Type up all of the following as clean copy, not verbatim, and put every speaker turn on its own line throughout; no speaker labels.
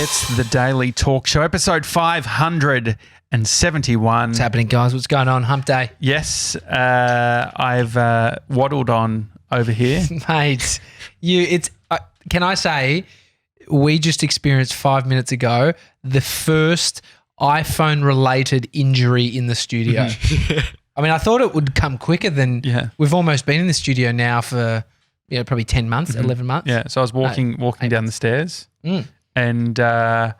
It's the Daily Talk Show, episode 571.
What's happening, guys? What's going on? Hump day.
Yes, I've waddled on over here.
Mate, can I say, we just experienced 5 minutes ago the first iPhone-related injury in the studio. I mean, I thought it would come quicker than we've almost been in the studio now for probably 10 months, 11 months.
Yeah, so I was walking down the stairs and I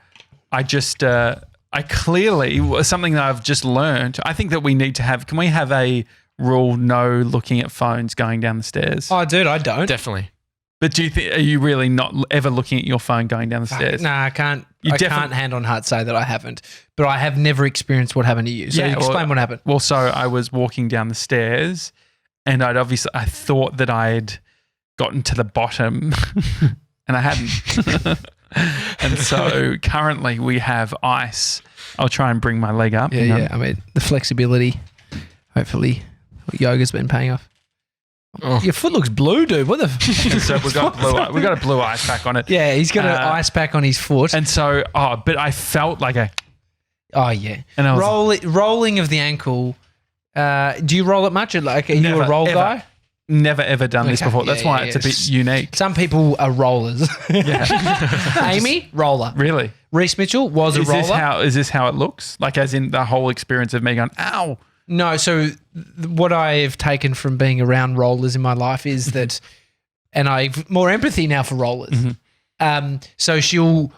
clearly, something that I've just learned, I think that we need to have, can we have a rule, no looking at phones going down the stairs?
Oh, dude, I don't.
Definitely.
But are you really not ever looking at your phone going down the stairs?
No, I can't. I can't hand on heart say that I haven't, but I have never experienced what happened to you. So explain what happened.
Well, so I was walking down the stairs and I thought that I'd gotten to the bottom and I hadn't. And so currently we have ice. I'll try and bring my leg up.
Yeah. I mean, the flexibility, hopefully yoga's been paying off. Oh. Your foot looks blue, dude. What the?
So we got a blue ice pack on it.
Yeah, he's got an ice pack on his foot.
And so, but I felt like a.
Oh yeah.
And I was
rolling of the ankle. Do you roll it much? Like, are you a roll guy?
Never ever done this before. That's why it's a bit unique.
Some people are rollers. Yeah. Amy, roller.
Really?
Reece Mitchell was a roller.
Is this how it looks? Like, as in the whole experience of me going, ow.
No, so what I've taken from being around rollers in my life is that, and I've more empathy now for rollers. Mm-hmm. So she'll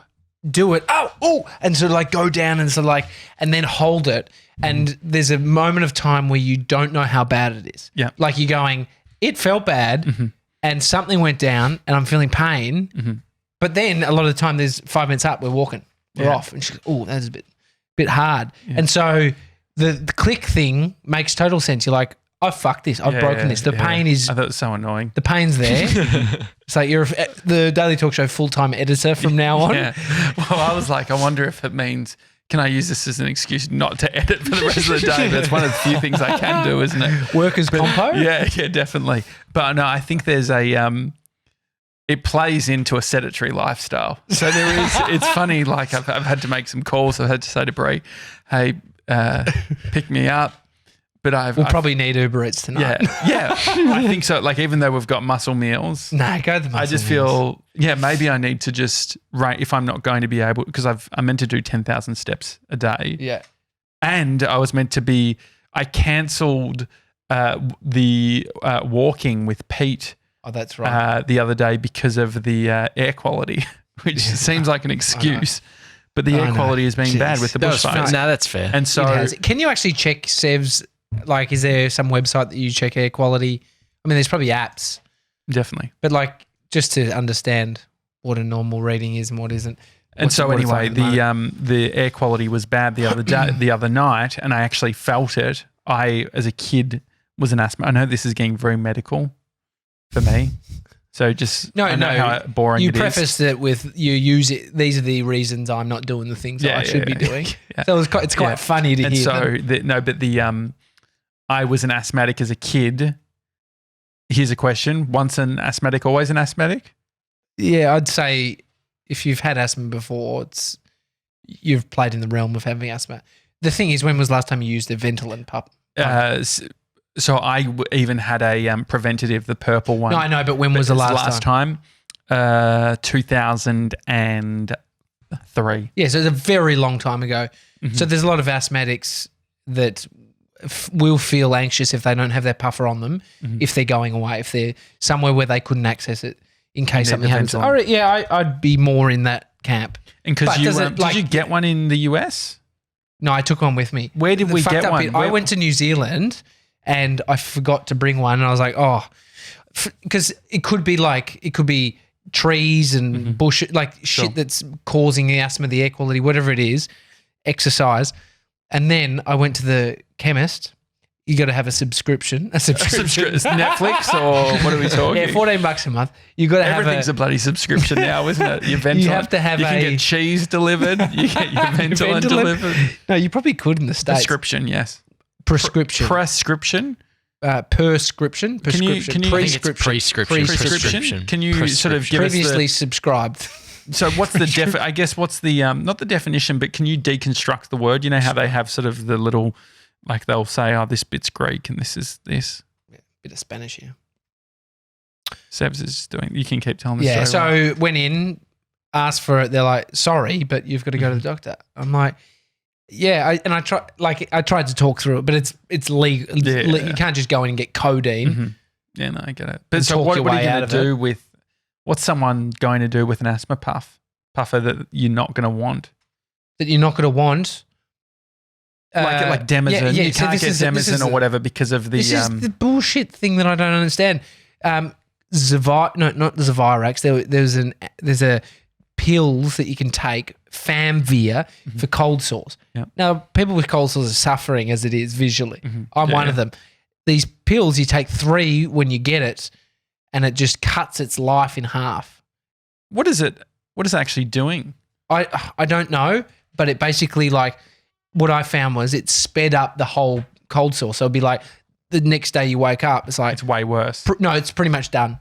do it, and sort of like go down and sort of like, and then hold it. And there's a moment of time where you don't know how bad it is.
Yeah.
Like you're going, it felt bad and something went down and I'm feeling pain. Mm-hmm. But then a lot of the time there's 5 minutes up, we're walking, we're off. And she goes, that's a bit hard. Yeah. And so the click thing makes total sense. You're like, oh, fuck this. I've broken this. The pain is...
I thought it was so annoying.
The pain's there. So you're the Daily Talk Show full-time editor from now on.
Yeah. Well, I was like, I wonder if it means, can I use this as an excuse not to edit for the rest of the day? That's one of the few things I can do, isn't it?
Workers' compo?
Yeah, definitely. But no, I think there's it plays into a sedentary lifestyle. So there is, it's funny, like I've had to make some calls. I've had to say to Brie, hey, pick me up, but I'll
probably need Uber Eats tonight.
Yeah, I think so. Like, even though we've got muscle meals,
go the muscle.
I just feel, maybe I need to just if I'm not going to be able, because I'm meant to do 10,000 steps a day.
Yeah,
and I was meant to be. I cancelled the walking with Pete.
Oh, that's right.
The other day because of the air quality, which seems like an excuse. But the air quality has been bad with the bushfires.
No, that's fair.
And so,
can you actually check Sev's? Like, is there some website that you check air quality? I mean, there's probably apps.
Definitely.
But like, just to understand what a normal reading is and what isn't.
And so anyway, the air quality was bad the other night, and I actually felt it. I, as a kid, was an asthma. I know this is getting very medical for me. So just I know how boring it is.
You prefaced it with you use it. These are the reasons I'm not doing the things I should be doing. Yeah. So it's quite funny to hear.
So I was an asthmatic as a kid. Here's a question: once an asthmatic, always an asthmatic?
Yeah, I'd say if you've had asthma before, you've played in the realm of having asthma. The thing is, when was the last time you used a Ventolin pump?
So I even had a preventative, the purple one.
No, I know, but when was the last
time? 2003.
Yeah, so it's a very long time ago. Mm-hmm. So there's a lot of asthmatics that will feel anxious if they don't have their puffer on them, if they're going away, if they're somewhere where they couldn't access it in case something happens. I'd be more in that camp.
And because did you get one in the US?
No, I took one with me.
Where did we get one?
I went to New Zealand and I forgot to bring one, and I was like, because it could be trees and bush, like shit that's causing the asthma, the air quality, whatever it is, exercise. And then I went to the chemist. You got to have a subscription.
Netflix or what are we talking?
Yeah, $14 a month. You got to have
everything's a bloody subscription now, isn't it? You have to have. You can get cheese delivered. You get your Ventolin delivered.
No, you probably could in the States.
Prescription, yes.
Prescription.
Prescription.
Prescription.
Can you
prescription.
Can you sort of give
previously
us
subscribed.
So what's the I guess what's the not the definition, but can you deconstruct the word? You know how they have sort of the little, like they'll say, oh, this bit's Greek and this is this.
Yeah, bit of Spanish here.
Sebs is doing. You can keep telling the
Yeah.
story.
So went in, asked for it. They're like, sorry, but you've got to go to the doctor. I'm like, yeah. I tried to talk through it, but it's legal. You can't just go in and get codeine.
Mm-hmm. Yeah, no, I get it. But so what are you going to do with? What's someone going to do with an asthma puffer that you're not going to want?
That you're not going to want.
Like Demazin. You can't get Demazin or whatever because of the.
This is the bullshit thing that I don't understand. Not the Zavirax. There's a pills that you can take, Famvia, for cold sores.
Yep.
Now, people with cold sores are suffering as it is visually. I'm one of them. These pills, you take 3 when you get it, and it just cuts its life in half.
What is it? What is it actually doing?
I don't know, but it basically, like, what I found was it sped up the whole cold sore. So it'd be like the next day you wake up, it's like
it's way worse.
No, it's pretty much done.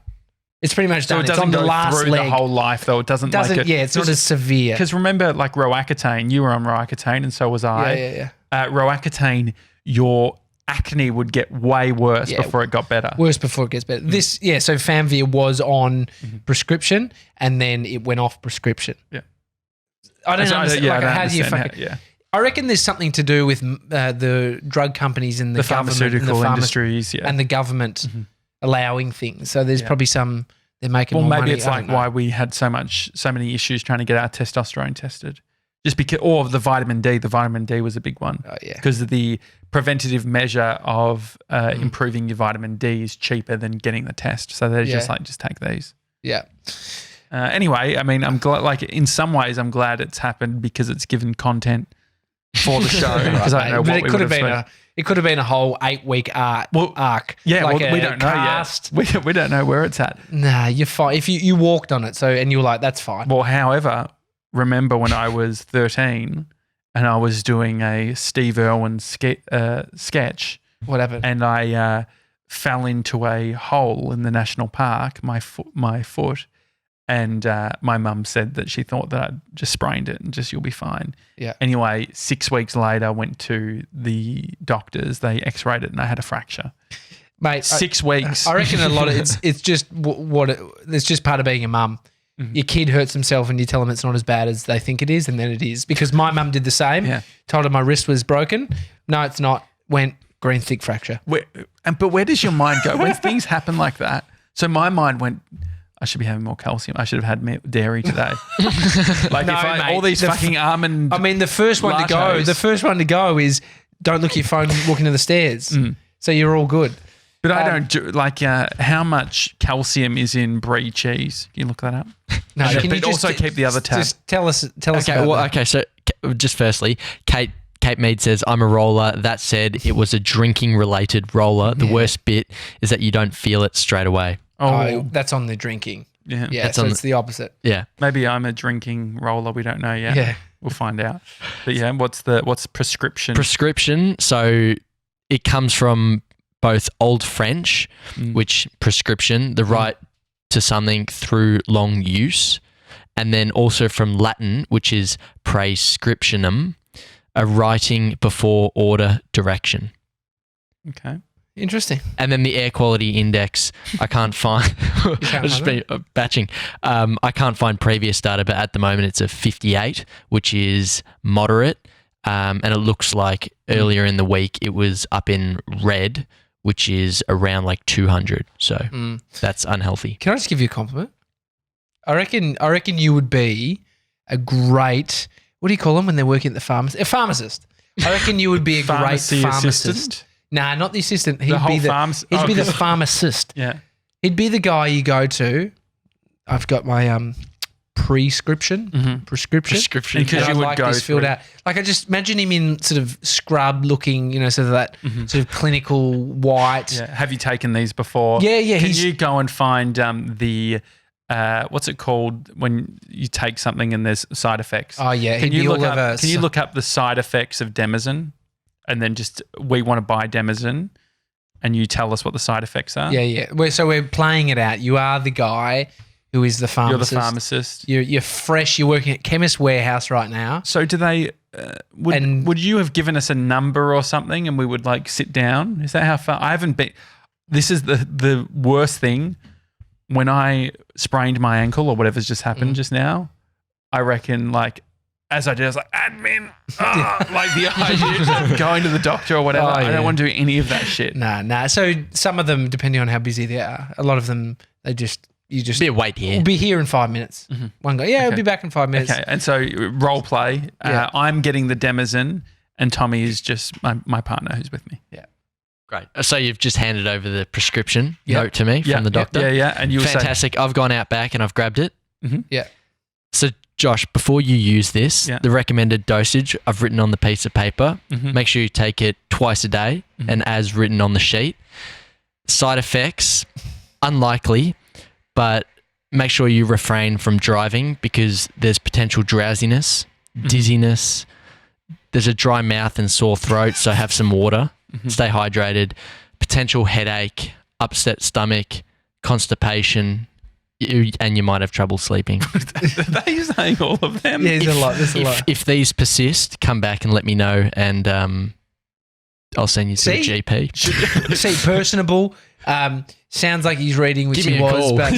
It's pretty much done.
It doesn't
it's on
go
the last
through
leg.
the whole life though. It doesn't like it.
Yeah, it's not as severe.
Because remember, like Roaccutane, you were on Roaccutane and so was I.
Yeah.
Roaccutane, your acne would get way worse before it got better.
Worse before it gets better. So Famvia was on prescription and then it went off prescription.
Yeah.
I don't understand. How do you fucking...
Yeah.
I reckon there's something to do with the drug companies and the
pharmaceutical industries,
and the government allowing things. So there's probably some they're making.
Well,
more
maybe
money.
it's like why we had so many issues trying to get our testosterone tested, just because, or the vitamin D. The vitamin D was a big one.
Oh yeah,
because the preventative measure of improving your vitamin D is cheaper than getting the test. So they're just take these.
Yeah.
Anyway, I mean, I'm glad. Like in some ways, I'm glad it's happened because it's given content for the show. Because I don't know what
it could have been a whole 8-week arc.
Yeah,
like
we don't know yet. We don't know where it's at.
Nah, you're fine. If you walked on it, and you were like, that's fine.
Well, however, remember when I was 13 and I was doing a Steve Irwin sketch,
whatever,
and I fell into a hole in the national park, my foot. And my mum said that she thought that I'd just sprained it and just you'll be fine.
Yeah.
Anyway, 6 weeks later, I went to the doctors. They x-rayed it and I had a fracture.
Mate,
6 weeks.
I reckon a lot of it's just it's just part of being a mum. Mm-hmm. Your kid hurts himself and you tell them it's not as bad as they think it is, and then it is. Because my mum did the same.
Yeah.
Told her my wrist was broken. No, it's not. Went green thick fracture.
But where does your mind go when things happen like that? So my mind went, I should be having more calcium. I should have had dairy today. All these fucking almond.
I mean, the first one to go is don't look at your phone walking to the stairs. So you're all good.
But I don't do how much calcium is in brie cheese? Can you look that up?
No, can you
also keep the other tab?
Just tell us.
Okay, so just firstly, Kate Mead says, I'm a roller. That said, it was a drinking related roller. The worst bit is that you don't feel it straight away.
Oh, that's on the drinking. Yeah. So it's the opposite.
Yeah.
Maybe I'm a drinking roller. We don't know yet.
Yeah.
We'll find out. But yeah, what's prescription?
Prescription. So it comes from both Old French, which prescription, the right to something through long use, and then also from Latin, which is praescriptionum, a writing before order direction.
Okay.
Interesting.
And then the air quality index, I can't find. I've just been batching. I can't find previous data, but at the moment it's a 58, which is moderate. And it looks like earlier in the week it was up in red, which is around like 200. So that's unhealthy.
Can I just give you a compliment? I reckon you would be a great, what do you call them when they're working at the pharmacy? A pharmacist. I reckon you would be a great pharmacist.
Assistant?
Nah, not the assistant.
He'd be the
pharmacist.
Yeah.
He'd be the guy you go to. I've got my prescription.
Because you would go
filled out. Like I just imagine him in sort of scrub looking, sort of that sort of clinical white.
Yeah. Have you taken these before?
Yeah.
Can you go and find the what's it called when you take something and there's side effects?
Oh yeah.
Can you look up the side effects of Demazin? And then we want to buy Demazin and you tell us what the side effects are?
Yeah. So we're playing it out. You are the guy who is the
You're
pharmacist.
the pharmacist.
You're fresh. You're working at Chemist Warehouse right now.
So do they? Would you have given us a number or something, and we would like sit down? Is that how far? I haven't been. This is the worst thing. When I sprained my ankle or whatever's just happened just now, I reckon like as I did, I was like admin, like the idea of going to the doctor or whatever. I don't want to do any of that shit.
Nah. So some of them, depending on how busy they are, a lot of them you just
be a wait here.
We'll be here in 5 minutes. One guy, I'll be back in 5 minutes.
Okay, and so role play. I'm getting the Demazin, and Tommy is just my partner who's with me.
Yeah.
Great. So you've just handed over the prescription note to me from the doctor.
Yeah. And you were
fantastic. I've gone out back and I've grabbed it.
Yeah.
So Josh, before you use this, the recommended dosage I've written on the piece of paper. Make sure you take it twice a day and as written on the sheet. Side effects, unlikely, but make sure you refrain from driving because there's potential drowsiness, dizziness. There's a dry mouth and sore throat, so have some water. Stay hydrated. Potential headache, upset stomach, constipation, and you might have trouble sleeping.
Are they saying all of them?
Yeah, there's a lot.
If these persist, come back and let me know, and I'll send you to the GP.
See, personable. Sounds like he's reading, which he was, but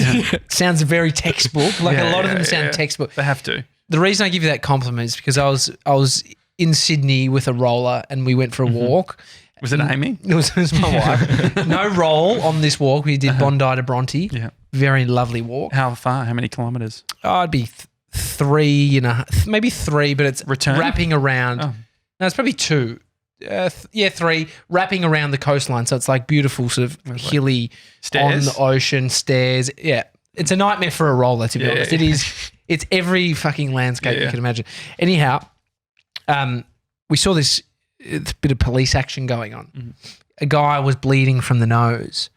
sounds very textbook. Like a lot of them sound textbook.
They have to.
The reason I give you that compliment is because I was in Sydney with a roller and we went for a walk.
Was it Amy?
It was my wife. No roll on this walk. We did Bondi to Bronte.
Yeah.
Very lovely walk.
How far? How many kilometres?
Oh, it'd be 3 and a half, maybe 3, but it's wrapping around.
Oh.
No, it's probably 2. 3, wrapping around the coastline. So it's like beautiful sort of hilly
stairs
on the ocean, stairs. Yeah. It's a nightmare for a roller, to be honest. It is. It's every fucking landscape you can imagine. Anyhow, we saw this bit of police action going on. A guy was bleeding from the nose,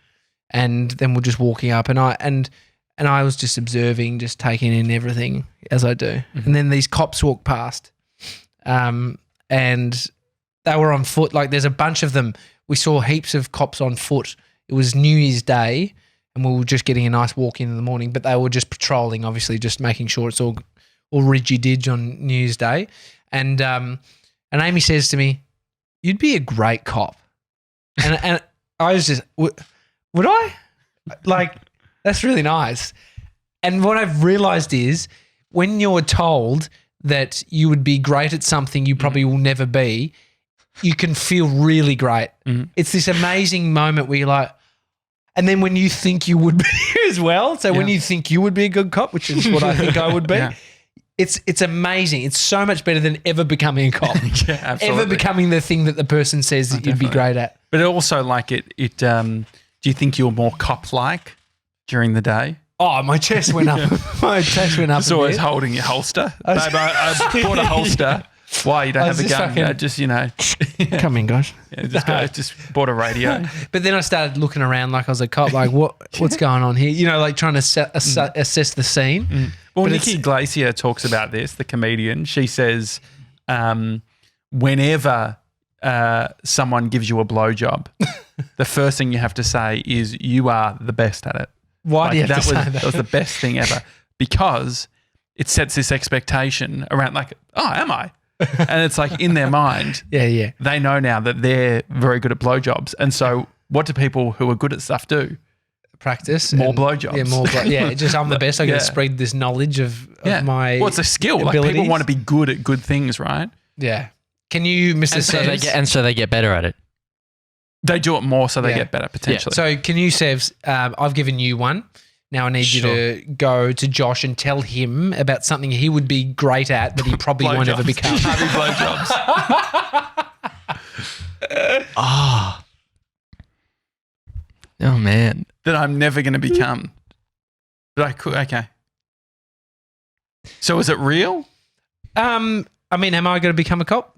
and then we're just walking up, and I was just observing, just taking in everything as I do. And then these cops walked past, and they were on foot. Like there's a bunch of them. We saw heaps of cops on foot. It was New Year's Day, and we were just getting a nice walk in the morning. But they were just patrolling, obviously, just making sure it's all ridgy-dig on New Year's Day. And Amy says to me, "You'd be a great cop." And I was just, would I? Like, that's really nice. And what I've realised is when you're told that you would be great at something you probably will never be, you can feel really great. It's this amazing moment where you're like, and then when you think you would be as well, so when you think you would be a good cop, which is what I think I would be, it's amazing. It's so much better than ever becoming a cop. Ever becoming the thing that the person says that you'd be great at.
But also like it do you think you're more cop-like during the day?
Oh, my chest went up. My chest went up.
It's always holding your holster. Babe, I bought a holster. Why? You don't have a gun? Just,
Come in, guys.
Just bought a radio.
But then I started looking around like I was a cop, like what's going on here? Like trying to assess the scene.
Well, Nikki Glacier talks about this, the comedian. She says whenever someone gives you a blowjob, the first thing you have to say is you are the best at it.
Why do you have to say that?
That was the best thing ever because it sets this expectation around like, oh, am I? And it's like in their mind, they know now that they're very good at blowjobs. And so what do people who are good at stuff do?
Practice.
More blowjobs.
Just I'm the best. I got to spread this knowledge of my
Well, it's a skill.
abilities.
Like people want to be good at good things, right?
Yeah. Can you, Mr. Sevs?
So they get better at it.
They do it more so they get better potentially.
So can you, Sevs, I've given you one. Now I need you to go to Josh and tell him about something he would be great at that he probably won't ever become.
Blowjobs.
Oh, man.
That I'm never going to become. But I could. Okay. So is it real?
I mean, am I going to become a cop?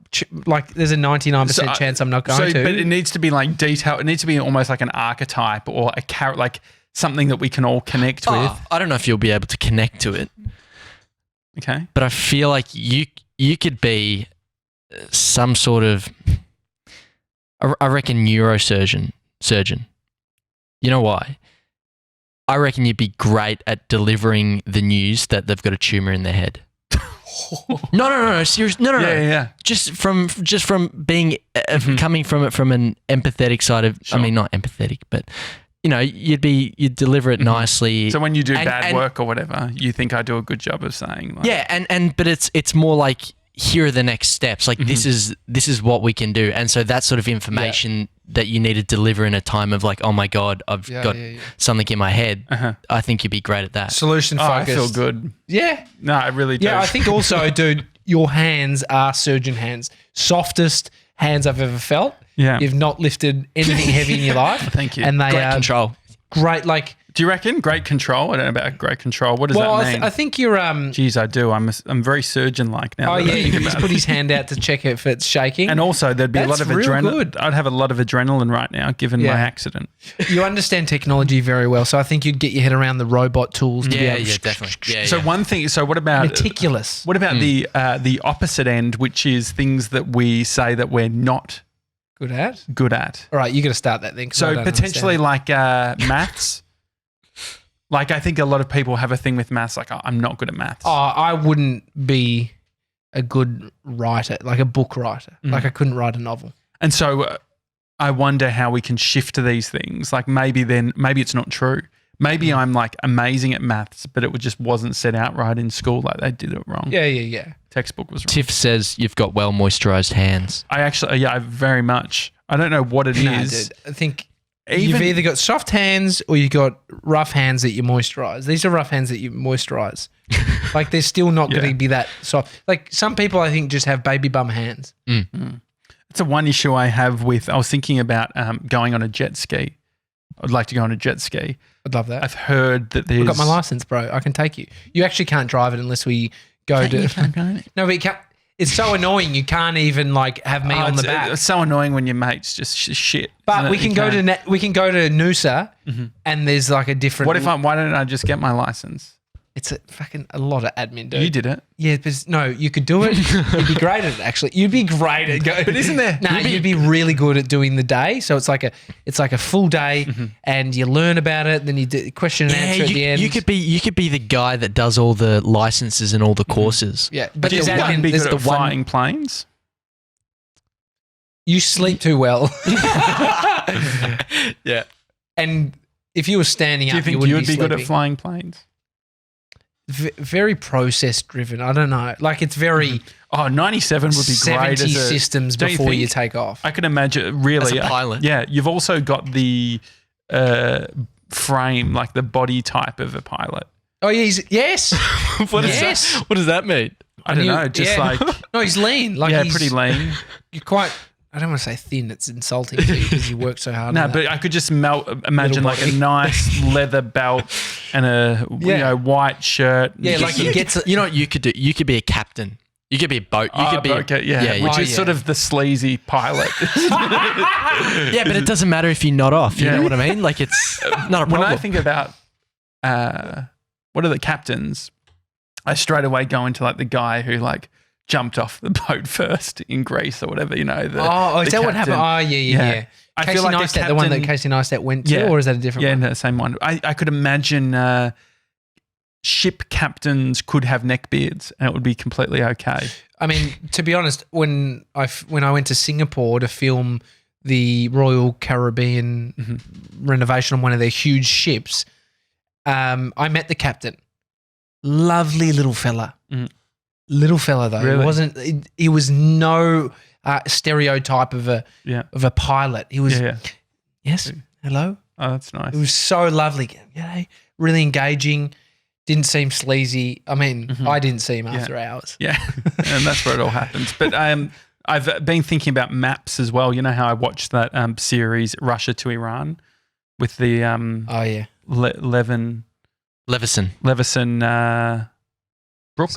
Like, there's a 99% chance I'm not going to.
But it needs to be like detailed. It needs to be almost like an archetype or a character, like something that we can all connect with.
I don't know if you'll be able to connect to it.
Okay.
But I feel like you could be some sort of, I reckon, neurosurgeon. You know why? I reckon you'd be great at delivering the news that they've got a tumor in their head. No, seriously, no.
Yeah.
Just from being coming from it from an empathetic side of.
Sure.
I mean, not empathetic, but you'd deliver it nicely.
So when you do bad work or whatever, you think I do a good job of saying, like,
yeah, but it's more like, here are the next steps. Like this is what we can do, and so that sort of information that you need to deliver in a time of like, oh my god, I've got something in my head. I think you'd be great at that.
Solution focused.
I feel good.
Yeah.
No, I really do.
Yeah, I think also, dude, your hands are surgeon hands. Softest hands I've ever felt.
Yeah.
You've not lifted anything heavy in your life.
Thank you.
And they
Great
are
control.
great. Like,
do you reckon great control? I don't know about great control. What does that mean?
I think you're.
Jeez, I do. I'm very surgeon-like now.
Oh
that I
yeah,
think
you
about
just
it.
put his hand out to check if it's shaking.
And also, there'd be a lot
That's
of
real
adrenaline.
good.
I'd have a lot of adrenaline right now, given my accident.
You understand technology very well, so I think you'd get your head around the robot tools. To be able to
definitely. Yeah,
So one thing. So what about
meticulous.
What about the opposite end, which is things that we say that we're not
Good at.
good at?
All right, you got to start that then. 'Cause I
So
don't
potentially
understand.
like maths. Like I think a lot of people have a thing with maths. Like I'm not good at maths.
Oh, I wouldn't be a good writer, like a book writer. Like I couldn't write a novel.
And so I wonder how we can shift to these things. Like maybe it's not true. Maybe I'm like amazing at maths, but it just wasn't set out right in school. Like they did it wrong.
Yeah.
Textbook was wrong.
Tiff says you've got well moisturized hands.
I actually, I very much. I don't know what it is.
No, dude. I think you've either got soft hands or you've got rough hands that you moisturize. These are rough hands that you moisturize. Like they're still not going to be that soft. Like some people I think just have baby bum hands.
It's a one issue I have with, I was thinking about going on a jet ski. I'd like to go on a jet ski.
I'd love that.
I've heard that there's...
I've got my license, bro. I can take you. You actually can't drive it unless we go to...
You can't go in it?
No, but you can't. It's so annoying. You can't even like have me on the back.
It's so annoying when your mates just shit.
But we can go to Noosa and there's like a different...
Why don't I just get my license?
It's a lot of admin, dude.
You did it.
Yeah, but no, you could do it. You'd be great at it, actually. You'd be great at going.
But isn't there?
No, you'd be really good at doing the day. So it's like a full day, and you learn about it. Then you do question and answer at the end.
You could be the guy that does all the licenses and all the courses.
Yeah, but
Is
there's
that be
there's
good at flying planes?
You sleep too well.
Yeah.
And if you were standing
Do you
up,
think
you
you
would
would be good at
sleeping.
flying planes?
Very process driven. I don't know. Like it's very
97 would be great
70
as a
systems
don't
before you
think?
take off.
I can imagine really
As a pilot.
Yeah, you've also got the frame, like the body type of a pilot.
Oh yeah, yes.
What is
Yes.
that? What does that mean?
I don't know, just like
No, he's lean. Like
yeah,
he's
pretty lean.
You're quite. I don't want to say thin. It's insulting to you because you work so hard.
No,
on that.
but I could just imagine like a
body.
nice leather belt and a white shirt.
Yeah, like he gets.
You know what you could do? You could be a captain. You could be a boat. You could be
which is sort of the sleazy pilot.
Yeah, but it doesn't matter if you're not off. You know what I mean? Like it's not a problem.
When I think about what are the captains, I straight away go into like the guy who like jumped off the boat first in Greece or whatever, you know.
Is
the
that what happened?
captain.
Oh, yeah.
I
Casey
feel like
Neistat, the one that Casey Neistat went to, or is that a different one?
Yeah, no, same one. I could imagine ship captains could have neck beards and it would be completely okay.
I mean, to be honest, when I went to Singapore to film the Royal Caribbean renovation on one of their huge ships, I met the captain. Lovely little fella. Little fella though.
Really?
He was no stereotype of a pilot. He was yes, hello.
Oh, that's nice.
It was so lovely. Really engaging. Didn't seem sleazy. I mean, I didn't see him after hours.
Yeah, and that's where it all happens. But I've been thinking about maps as well. You know how I watched that series Russia to Iran with the Leverson Brook.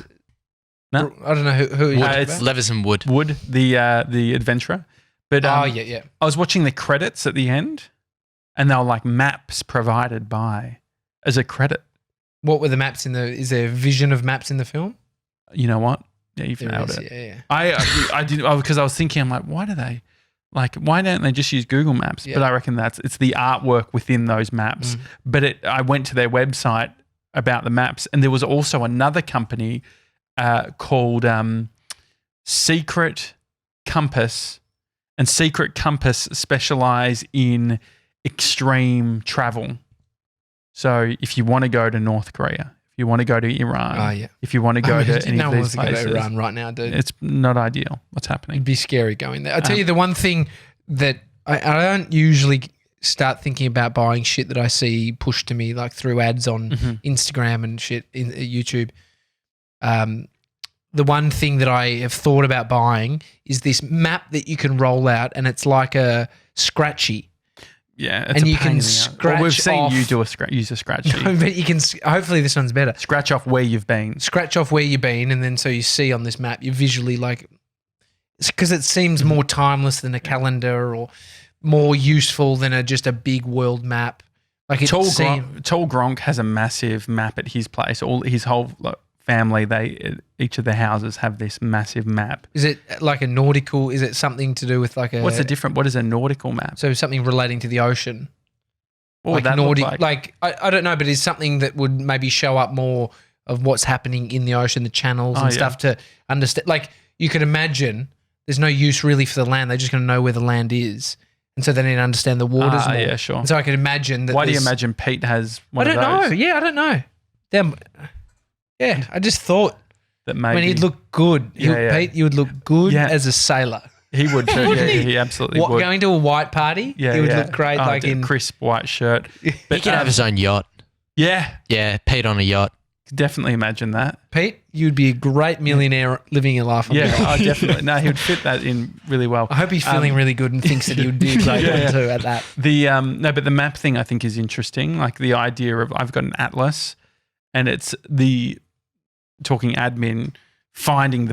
No,
I don't know who you're talking
it's
about.
Leverson Wood.
Wood, the adventurer. But
yeah.
I was watching the credits at the end, and they were like maps provided by as a credit.
What were the maps in the? Is there a vision of maps in the film?
You know what? Yeah, you've
There
nailed
is,
it.
yeah.
I did because I was thinking, I'm like, why do they? Like, why don't they just use Google Maps?
Yeah.
But I reckon it's the artwork within those maps. But I went to their website about the maps, and there was also another company called Secret Compass, and Secret Compass specialize in extreme travel. So if you want to go to North Korea, if you want to go to Iran, if you want to go to any
no
of
one
these
wants to go
places,
to Iran right now, dude.
it's not ideal. What's happening?
It'd be scary going there. I'll tell you the one thing that I don't usually start thinking about buying shit that I see pushed to me like through ads on Instagram and shit in YouTube. The one thing that I have thought about buying is this map that you can roll out, and it's like a scratchy.
Yeah, it's
and
a
you
pain
can
in the
scratch
Well, we've seen
off,
you use a scratchy.
No, but you can. Hopefully, this one's better.
Scratch off where you've been.
Scratch off where you've been, and then so you see on this map, you visually like, because it seems more timeless than a calendar or more useful than just a big world map. Like
Tall Gronk has a massive map at his place. All his whole family, each of the houses have this massive map.
Is it like a nautical? Is it something to do with like a?
What is a nautical map?
So something relating to the ocean.
What would that look like?
I don't know, but it's something that would maybe show up more of what's happening in the ocean, the channels and stuff to understand. Like you could imagine there's no use really for the land. They're just going to know where the land is. And so they need to understand the waters more.
Yeah, sure.
And so I can imagine that.
Why do you imagine Pete has one of those?
I don't know. Yeah, I don't know. Yeah, I just thought
that maybe
he'd look good. Pete, you would look good as a sailor.
He would too. He absolutely would.
Going to a white party, he would look great. Like in
crisp white shirt.
But he could have his own yacht.
Yeah.
Yeah, Pete on a yacht.
Definitely imagine that.
Pete, you'd be a great millionaire living your life on the yacht.
Definitely. No, he would fit that in really well.
I hope he's feeling really good and thinks that he would be a great one too at that.
But the map thing I think is interesting. Like the idea of I've got an atlas, and it's talking admin, finding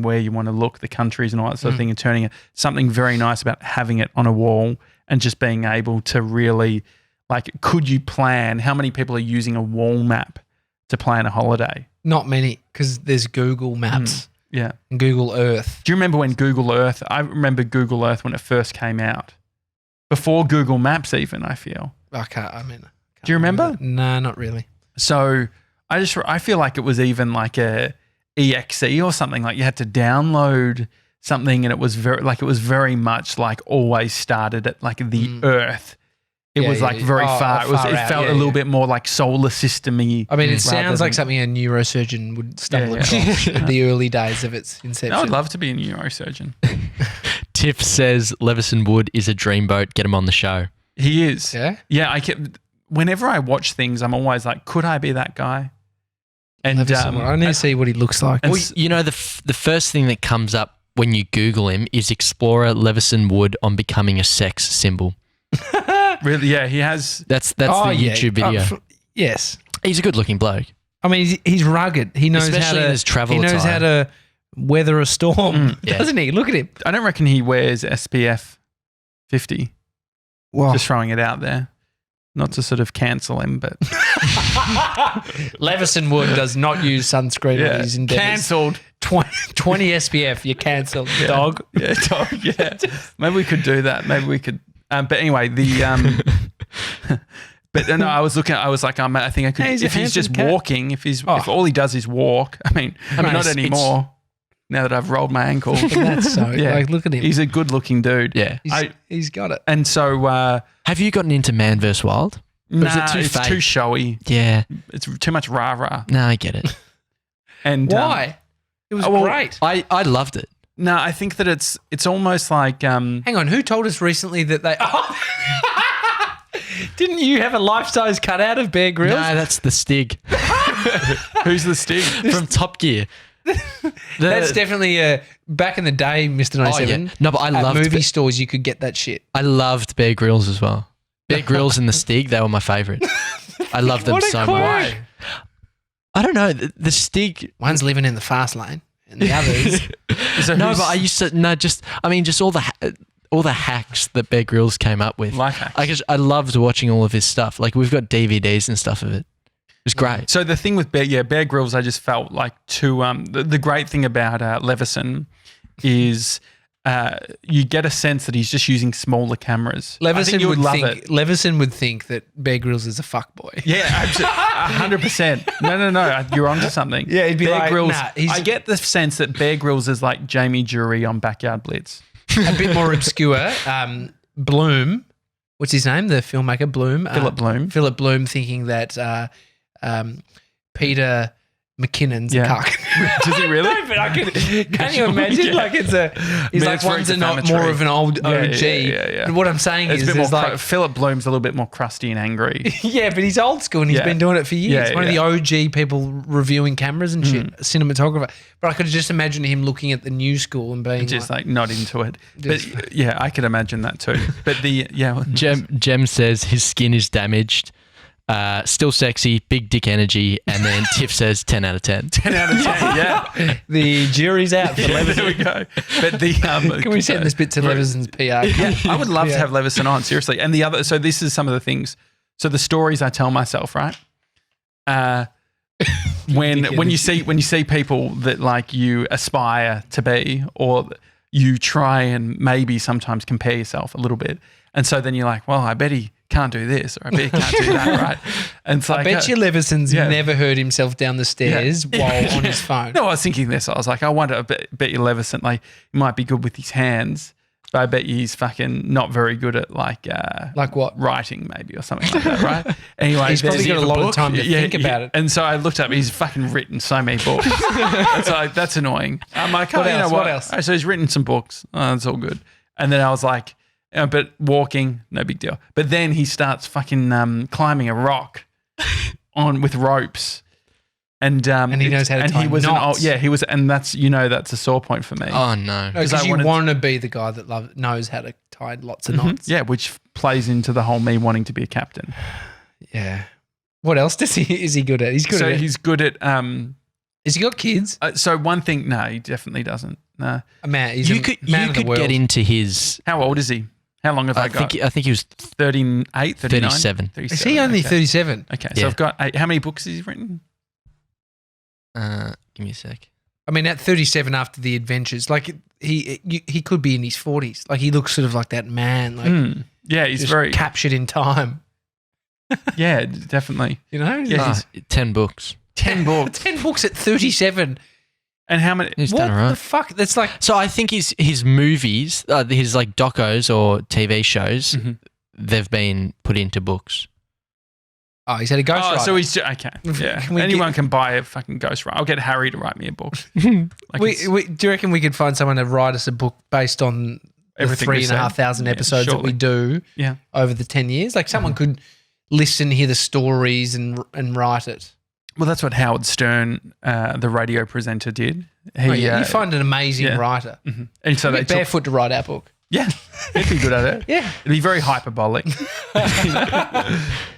where you want to look, the countries and all that sort of thing, and turning it something very nice about having it on a wall and just being able to really could you plan how many people are using a wall map to plan a holiday?
Not many, because there's Google Maps.
Yeah.
And Google Earth.
Do you remember when I remember Google Earth when it first came out. Before Google Maps even, I feel.
Do
you remember?
No, not really.
So I feel like it was even like a EXE or something. Like you had to download something, and it was very much like always started at like the Earth. It was very far. It felt a little bit more like solar system-y.
I mean, it sounds like something a neurosurgeon would stumble across in the early days of its inception.
I would love to be a neurosurgeon.
Tiff says Leverson Wood is a dreamboat. Get him on the show.
He is.
Yeah?
Yeah, whenever I watch things, I'm always like, could I be that guy? And
I need to see what he looks like.
Well, the first thing that comes up when you Google him is Explorer Levison Wood on becoming a sex symbol.
Really? Yeah, he has.
That's the YouTube video.
Yes,
he's a good-looking bloke.
I mean, he's rugged. He knows
especially in his travel
He knows how to weather a storm, doesn't he? Look at him.
I don't reckon he wears SPF 50.
Wow.
Just throwing it out there. Not to sort of cancel him, but
Leverson Wood does not use sunscreen on his endeavours.
Cancelled.
20 SPF, you're cancelled, dog.
Yeah, dog, yeah. Maybe we could do that. Maybe we could. But anyway, but no, I was like, I think I could.
Hey,
if he's just walking, if all he does is walk, I mean not anymore. Now that I've rolled my ankle.
That's so. Like, look at him.
He's a good-looking dude.
Yeah.
He's got it.
And so...
have you gotten into Man vs. Wild?
Nah, it's too showy.
Yeah.
It's too much rah-rah.
No, I get it.
And
why? It was great.
I loved it.
No, I think that it's almost like...
Hang on, who told us recently that they... Didn't you have a life-size cutout of Bear Grylls?
No, that's the Stig.
Who's the Stig?
From Top Gear.
That's definitely back in the day, Mr. 97.
Yeah. No, but I loved
movie stores. You could get that shit.
I loved Bear Grylls as well. Bear Grylls and the Stig, they were my favourite. I loved them so much. I don't know. The Stig,
one's living in the fast lane, and the others.
But I used to just all the hacks that Bear Grylls came up with.
Life hacks.
I loved watching all of his stuff. Like we've got DVDs and stuff of it. It was great.
So the thing with Bear Grylls, I just felt like the great thing about Leverson is you get a sense that he's just using smaller cameras. I think you would love it.
Leverson would think that Bear Grylls is a fuckboy.
Yeah, absolutely, 100%. No, you're onto something.
Yeah, he'd be
Bear
like,
Grylls.
nah,
I get the sense that Bear Grylls is like Jamie Jury on Backyard Blitz.
A bit more obscure. Bloom, what's his name? The filmmaker Bloom.
Philip Bloom.
Philip Bloom thinking that Peter McKinnon's a cuck.
Does he really?
No, but can you imagine? Like he's like one's not more of an old OG.
Yeah.
But what I'm saying
It's
is
a bit more
like
Philip Bloom's a little bit more crusty and angry.
yeah, but he's old school and he's been doing it for years.
Yeah,
One of the OG people reviewing cameras and shit, cinematographer. But I could just imagine him looking at the new school and being
Just like not into it. But yeah, I could imagine that too. But
Jem says his skin is damaged. Still sexy, big dick energy, and then Tiff says 10 out of 10.
10 out of 10, yeah.
the jury's out for Leverson.
There we go. But the
can we send this bit to Leverson's PR?
Yeah, I would love to have Leverson on, seriously. And so this is some of the things. So the stories I tell myself, right? When you see people that like you aspire to be, or you try and maybe sometimes compare yourself a little bit, and so then you're like, well, I bet he can't do this, or I bet he can't do that, right? And it's like,
I bet you Leverson's never heard himself down the stairs while on his phone.
No, I was thinking this. I was like, I bet you Leverson, like, he might be good with his hands, but I bet you he's fucking not very good at like
what?
Writing maybe or something like that, right? Anyway,
he's probably got a lot of time to think about it.
And so I looked up, he's fucking written so many books. It's like, that's annoying. I'm like,
what else?
So he's written some books. Oh, that's all good. And then I was like, but walking, no big deal. But then he starts fucking climbing a rock with ropes. And
he knows how to tie knots.
He was, and that's that's a sore point for me.
Oh no,
because you want to be the guy that knows how to tie lots of knots.
Yeah, which plays into the whole me wanting to be a captain.
Yeah. What else is he good at? He's good at.
He's good at.
Has he got kids?
So one thing, no, he definitely doesn't. No,
he's
you could get into his.
How old is he? How long have I got?
I think he was
38, 39?
37.
Is he only 37?
Okay, so I've got 8. How many books has he written?
Give me a sec.
I mean, at 37 after the adventures, like he could be in his 40s. Like he looks sort of like that man. Like
yeah, he's
just
very
captured in time.
Yeah, definitely.
Yeah,
10 books.
10 books.
10 books at 37.
And how many?
He's
what
done all right.
the fuck? That's like.
So I think his movies, his like docos or TV shows, they've been put into books.
Oh, he's had a ghostwriter.
So he's okay. Yeah, anyone can buy a fucking ghostwriter. I'll get Harry to write me a book.
Do you reckon we could find someone to write us a book based on
everything
3,500 episodes that we do over the 10 years? Like someone could listen, hear the stories, and write it.
Well, that's what Howard Stern, the radio presenter, did.
You find an amazing writer.
Mm-hmm. And so
they barefoot to write our book.
Yeah, he'd be good at it.
Yeah.
It'd be very hyperbolic.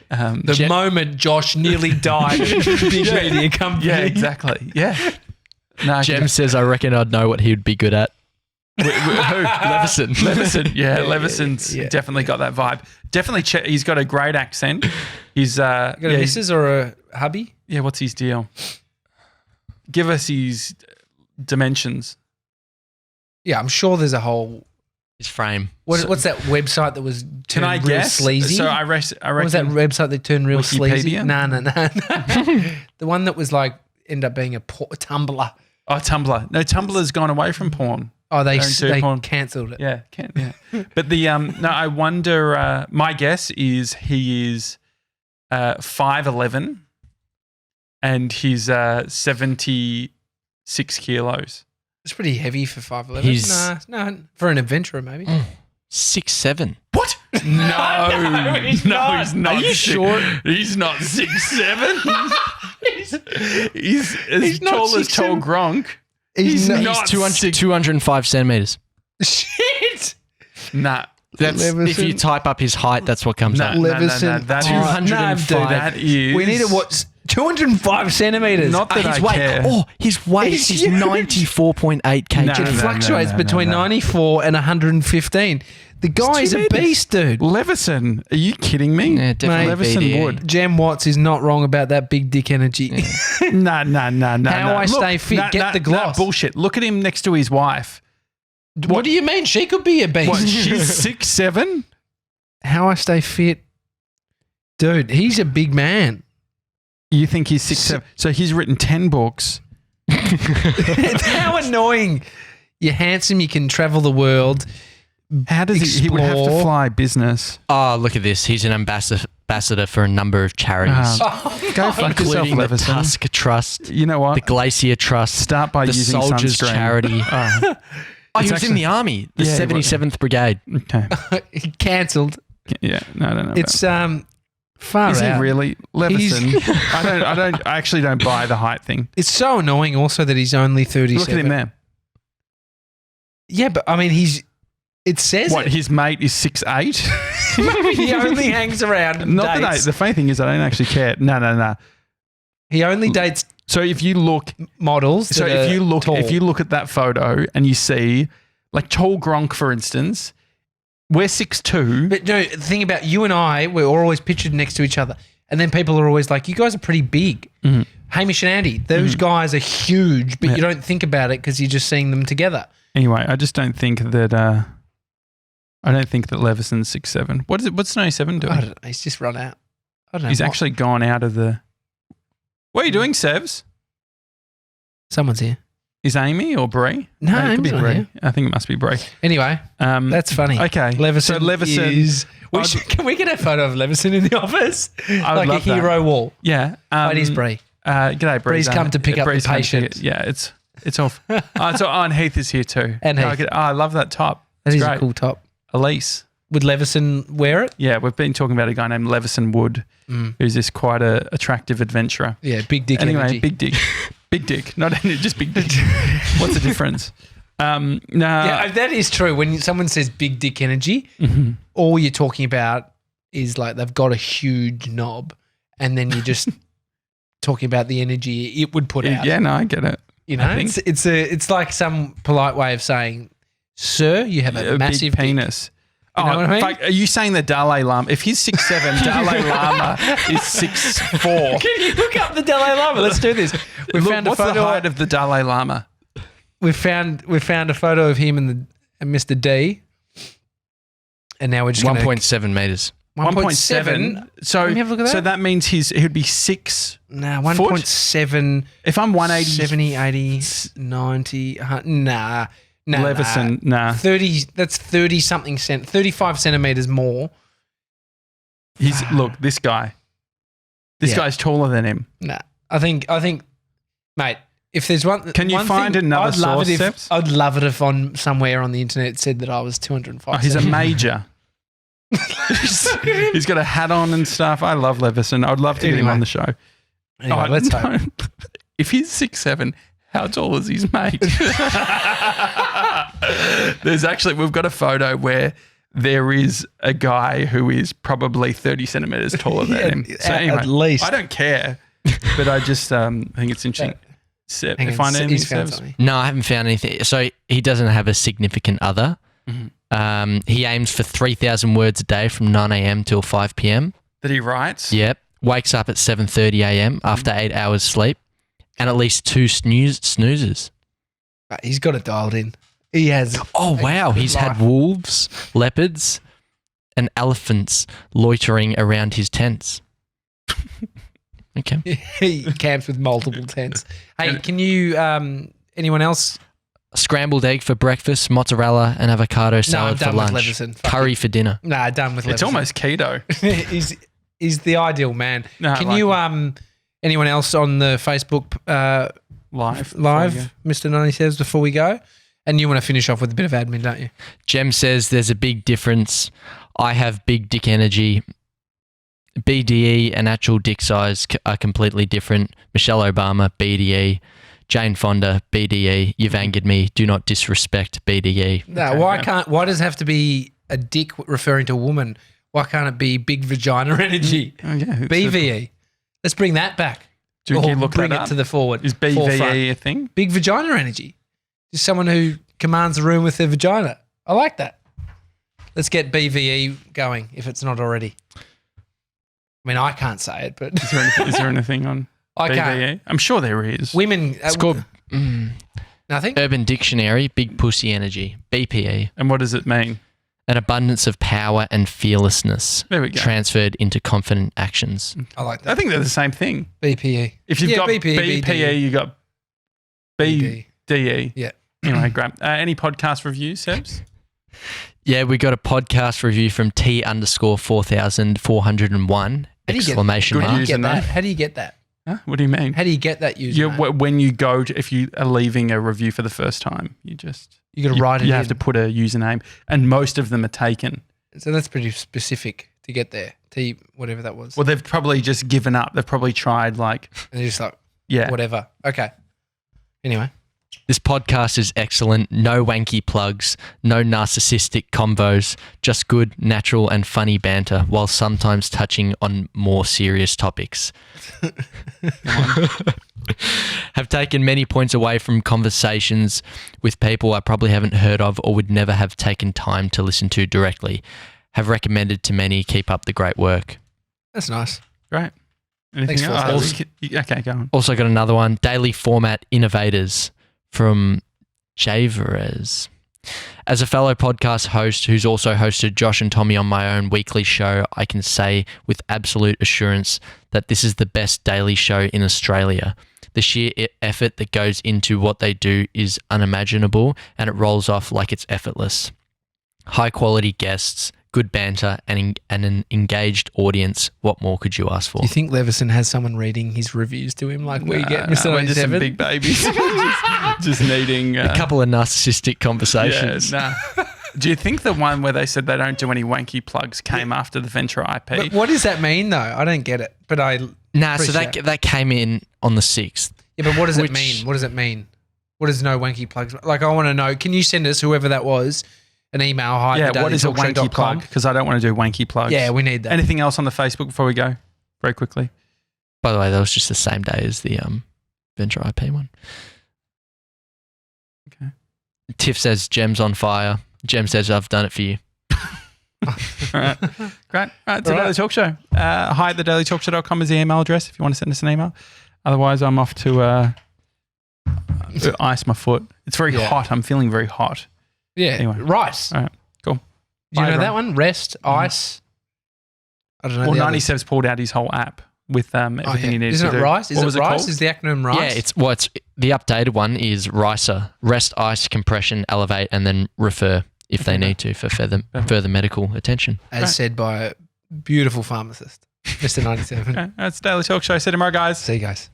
The moment Josh nearly died at a big media company.
Yeah, exactly. Yeah. No,
Jem says, I reckon I'd know what he'd be good at.
Who? Leverson. Yeah, Leverson's definitely got that vibe. Definitely, he's got a great accent. He's got
a missus or a hubby?
Yeah, what's his deal? Give us his dimensions.
Yeah, I'm sure there's a whole...
His frame.
What's that website that was turned real sleazy?
So I reckon...
What was that website that turned real sleazy?
Wikipedia?
No. The one that was like, ended up being a Tumblr.
Oh, Tumblr. No, Tumblr's gone away from porn.
Oh, they cancelled it.
Yeah, But the no, I wonder. My guess is he is 5'11", and he's 76 kilos.
It's pretty heavy for 5'11". No, for an adventurer maybe.
6'7".
What? No,
he's not.
Are you
sure?
He's not 6'7". he's
not
tall as
6'7".
tall Gronk.
He's
not
205 centimeters.
Shit.
Nah.
That's if you type up his height, that's what comes up.
Leverson,
that
205.
That is.
We need to watch 205 centimeters.
Not that
his
I
weight.
care.
Oh, his weight is 94.8 kg.
It fluctuates between 94 and 115. The guy's a beast, dude.
Leverson. Are you kidding me?
Yeah, definitely.
Leverson Wood.
Jem Watts is not wrong about that big dick energy.
Nah.
How I stay fit, get the gloss.
Bullshit. Look at him next to his wife.
What do you mean? She could be a beast.
What, she's 6'7"?
How I stay fit. Dude, he's a big man.
You think he's 6'7"? So he's written 10 books.
How annoying. You're handsome. You can travel the world.
How does he would have to
Explore.
fly business.
Oh, look at this. He's an ambassador for a number of charities,
Go fuck yourself,
including the
Leverson.
Tusk Trust,
You know what?
the Glacier Trust,
Start by
the
using
Soldiers
sunscreen.
Charity.
Oh,
Oh, he
It's
was in
actually-
the army, the
Yeah, he was.
77th Brigade.
okay.
Cancelled.
Yeah, no, I don't know.
It's far
Is he
out.
really Leverson? I actually don't buy the height thing.
It's so annoying also that he's only 37.
Look at him there.
Yeah, but I mean, it says
What,
it.
his mate is 6'8"?
He only hangs around and
Not that
dates.
the funny thing is I don't actually care. No.
He only dates
So if you look
models.
So
that
if you
are
look
tall.
if you look at that photo and you see like tall Gronk, for instance, we're 6'2".
But no, the thing about you and I, we're always pictured next to each other. And then people are always like, you guys are pretty big.
Mm-hmm.
Hamish and Andy, those guys are huge, but you don't think about it because you're just seeing them together.
Anyway, I just don't think that Levison's 6'7". What is it? What's 97 doing?
I don't know. He's just run out. I don't know.
He's actually gone out of the. What are you doing, Sevs?
Someone's here.
Is Amy or Bree?
No,
it could be
Amy's not
Bree.
here.
I think it must be Bree.
Anyway, that's funny.
Okay.
Leverson
So Leverson
is... Can we get a photo of Leverson in the office?
would
Like a
love that.
hero wall.
Yeah.
It is Bree.
G'day, Bree.
Bree's come to pick up the
Bree's come to pick
patient.
it. Yeah, it's off. And Heath is here too.
And Heath.
I love that top.
That
It's
is
great.
a cool top.
Elise.
Would Leverson wear it?
Yeah, we've been talking about a guy named Levison Wood, who's this quite a attractive adventurer.
Yeah, big dick
Anyway,
energy.
big dick. Big dick. Not just big dick. What's the difference? No.
Yeah, that is true. When someone says big dick energy, all you're talking about is like they've got a huge knob, and then you're just talking about the energy it would put out.
Yeah, no, I get it.
You know,
I think-
it's like some polite way of saying, "Sir, you have a massive
big penis.
You know what I mean?
Fuck, are you saying the Dalai Lama? If he's 6'7", Dalai Lama is 6'4".
Can you look up the Dalai Lama? Let's do this. We
Look,
found a
what's the
photo.
height of the Dalai Lama?
We found a photo of him and Mr. D, and now we're just
1.7 meters.
1.7.
So,
Let me have a look at
so
that.
that means he would be 6.
Nah, 1.7.
If I'm 180,
70, 80, 90. Nah.
Levison, nah.
30. That's 30 something 35 centimeters more.
Look, this guy. This
Yeah.
guy's taller than him.
Nah. I think, mate. If there's one,
Can you
one
find
thing,
another
I'd love
source,
it if
Steps?
I'd love it if on somewhere on the internet said that I was 205.
Oh, he's a
centimeters.
major. He's got a hat on and stuff. I love Levison. I'd love to get him
Anyway.
on the show.
Anyway, let's hope.
If he's 6'7", how tall is his mate? We've got a photo where there is a guy who is probably 30 centimeters taller than him. So anyway,
at least.
I don't care, but I just think it's interesting. Seb,
Hang on,
find anything,
he's found
Sebs?
something.
No, I haven't found anything. So he doesn't have a significant other. He aims for 3,000 words a day from 9 a.m. till 5 p.m.
That he writes?
Yep. Wakes up at 7:30 a.m. after 8 hours sleep and at least 2 snoozes.
Right, he's got it dialed in. He has.
Oh, wow.
good
He's
life.
had wolves, leopards, and elephants loitering around his tents. Okay.
He camps with multiple tents. Hey, can you? Anyone else?
Scrambled egg for breakfast, mozzarella and avocado salad for
done with
lunch.
Leverson. Fuck
Curry for dinner.
Nah, done with.
It's
Leverson.
almost keto.
he's the ideal man.
No, I
can
like
you
him.
anyone else on the Facebook
Live.
Mr. 90 says before we go? And you want to finish off with a bit of admin, don't you?
Jem says there's a big difference. I have big dick energy. BDE and actual dick size are completely different. Michelle Obama, BDE. Jane Fonda, BDE. You've angered me. Do not disrespect BDE.
No,
Okay,
why does it have to be a dick referring to a woman? Why can't it be big vagina energy?
Oh, yeah.
BVE. Let's bring that back.
Do you
Or
look
bring
that
it
up?
to the forward.
Is
forefront.
BVE a thing?
Big vagina energy. Just someone who commands the room with their vagina. I like that. Let's get BVE going if it's not already. I mean, I can't say it, but
Is there anything on
I
BVE?
can't.
I'm sure there is.
Women.
It's called
Nothing?
Urban Dictionary, big pussy energy. BPE,
And what does it mean?
an abundance of power and fearlessness
There we go.
transferred into confident actions.
I like
I
that.
think they're the same thing.
BPE.
If you've
Yeah,
got
BPE,
BPE, you got BDE.
Yeah.
Anyway, great. Any podcast reviews, Sebs?
Yeah, we got a podcast review from T_4401! Exclamation
Good
mark.
use.
Get
Username.
that? How do you get that?
Huh? What do you mean?
How do you get that username?
When you go to, if you are leaving a review for the first time, you got
to write it
You
in.
have to put a username, and most of them are taken.
So that's pretty specific to get there. Whatever that was.
Well, they've probably just given up. They've probably tried
And you're just like,
yeah.
whatever. Okay. Anyway.
This podcast is excellent. No wanky plugs, no narcissistic combos, just good, natural, and funny banter, while sometimes touching on more serious topics. Have taken many points away from conversations with people I probably haven't heard of or would never have taken time to listen to directly. Have recommended to many. Keep up the great work.
That's nice.
Great. Anything
Thanks for
else?
that.
Okay, go on.
Also got another one. Daily format innovators from Javerez. As a fellow podcast host who's also hosted Josh and Tommy on my own weekly show, I can say with absolute assurance that this is the best daily show in Australia. The sheer effort that goes into what they do is unimaginable, and it rolls off like it's effortless. High quality guests, good banter, and an engaged audience. What more could you ask for?
Do you think Leverson has someone reading his reviews to him like we get Mr.
We're just some
97?
big babies. just needing
A couple of narcissistic conversations.
Yeah, nah. Do you think the one where they said they don't do any wanky plugs came after the Venture IP?
But what does that mean though? I don't get it. But I
Nah, so
appreciate
that came in on the 6th.
Yeah, but what does
Which-
it mean? What does it mean? What is no wanky plugs? Like, I want to know. Can you send us, whoever that was, an email? Hi,
Yeah, what is a wanky plug? Because I don't want to do wanky plugs.
Yeah, we need that.
Anything else on the Facebook before we go? Very quickly.
By the way, that was just the same day as the Venture IP one.
Okay.
Tiff says, Gem's on fire. Gem says, I've done it for you.
All right. Great. All right, it's a
All right.
Daily Talk Show. Hi at thedailytalkshow.com is the email address if you want to send us an email. Otherwise, I'm off to ice my foot. It's very hot. I'm feeling very hot.
Yeah,
Anyway.
rice.
All right, cool.
Do you
Bye,
know that
everyone.
one? Rest, ice. I don't know.
Well,
the others.
97's pulled out his whole app with everything he needs
Isn't
to
it
do.
rice? Is
What
it
was
rice?
called?
Is the acronym rice?
Yeah, it's the updated one is RICER. Rest, ice, compression, elevate, and then refer if they need to for further medical attention.
as
Right.
said by a beautiful pharmacist, Mr. 97.
Okay, that's Daily Talk Show. See you tomorrow, guys.
See you guys.